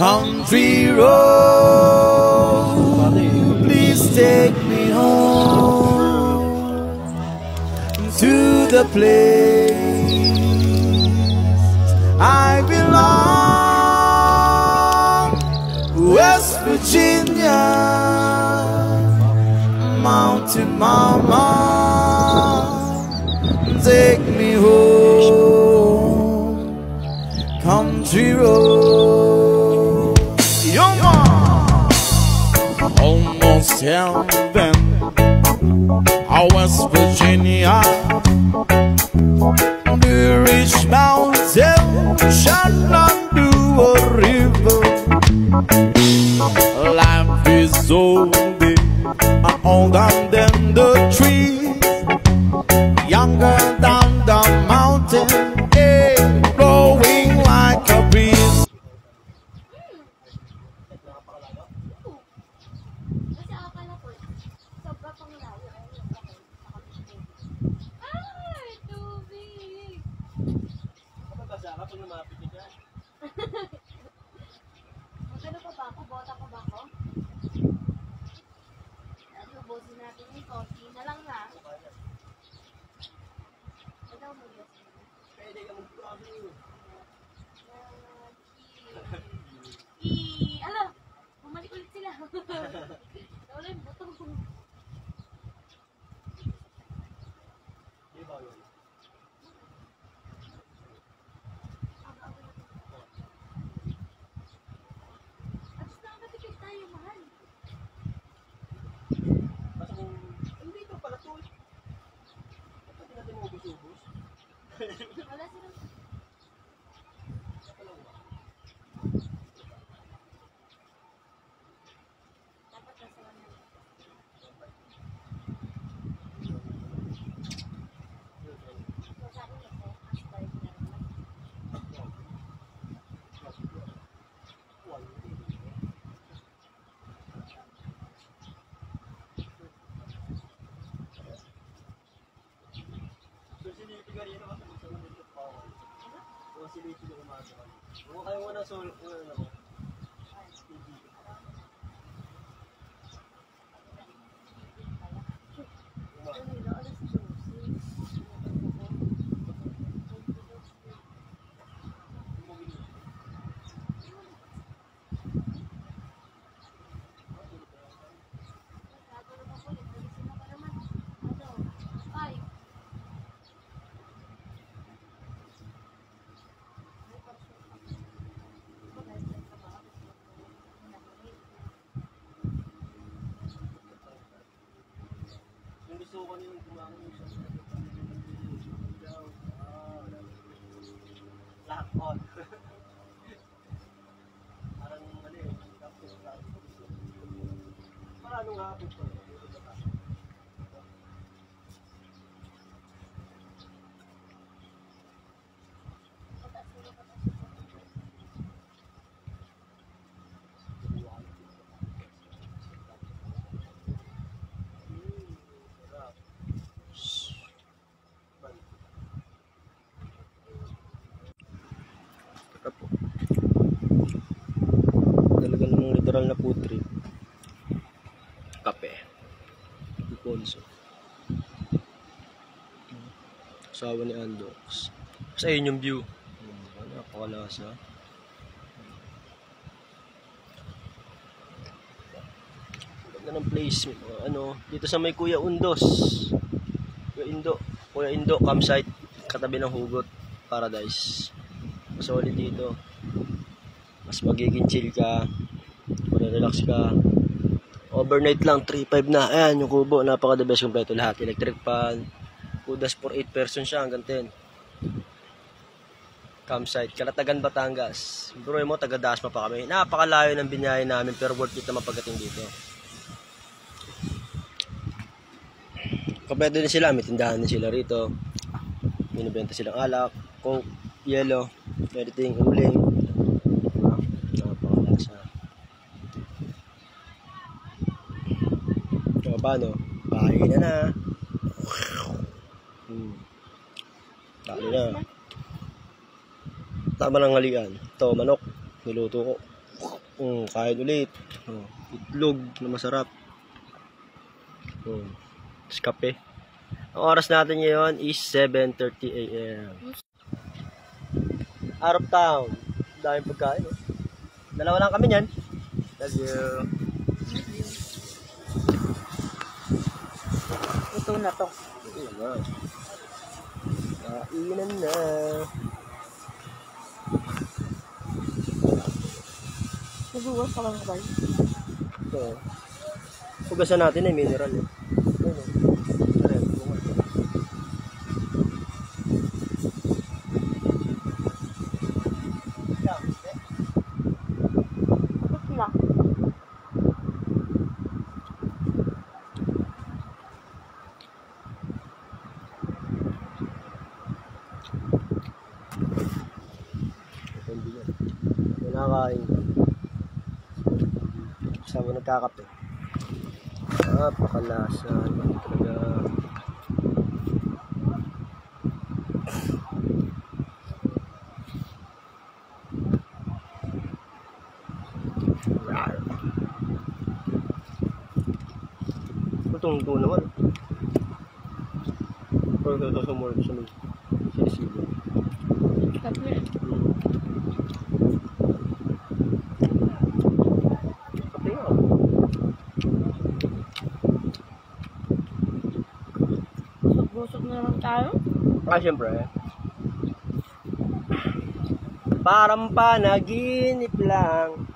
country road, please take me home to the place I belong, West Virginia, Mountain Mama, take me home, country road. Your mom, almost heaven, West Virginia, the rich mountain shall not do a river. Life is so big and older than the trees, younger than the mountain, blowing like a breeze. Magano pa ba ako? Bota pa ba ako? Ubusin natin yung coffee na lang na. Ito mo yun. Pwede ka mag-coffee. Ala! Bumalik ulit sila. Wala yung butong. Di ba yun? Wala sila. Dapat na sila na. Kung kayo muna sa ulo ako. Gusto ko nyung kumain siya. Lahat on. Parang ano eh. Tapos parang anong hapon ko. Talaga namang literal na food trip. Kape. Iponso. Asawa ni Andox. Sa ayun yung view. Napakalasa. Ganda ng place. Ano, dito sa may Kuya Undos. Kuya Indo campsite. Katabi ng Hugot Paradise. Solid dito. Mas magiging chill ka, relax ka. Overnight lang, 3-5 na. Ayan, yung kubo, napaka the best, kompleto lahat. Electric fan, kudas for 8 person siya, hanggang 10. Campsite, Kalatagan, Batangas. Bro mo, taga Dasma pa kami. Napakalayo ng binyahe namin, pero worth it naman pagdating dito. Kompleto din sila, may tindahan din sila rito. Binibenta silang alak, coke, yellow, everything, uling. Napakalasa. So, paano? Bahay na. Talo na. Tama ng halian. Ito, manok. Niluto ko. Kain ulit. Itlog na masarap. Tapos kape. Ang oras natin ngayon is 7:30 AM. Out of town. Daming pagkain. Dalawa lang kami niyan. Love you. Ito na to. Kainan na. Naguwas ka lang ba? Ito. Hugasan natin ay mineral. Kinakain. Kasama nagkakape. Napakalasa. Talaga. Itong naman. Pero ito sa mall sa sinisilo. Kape. Busog na naman tayo. Siyempre. Parang panaginip lang.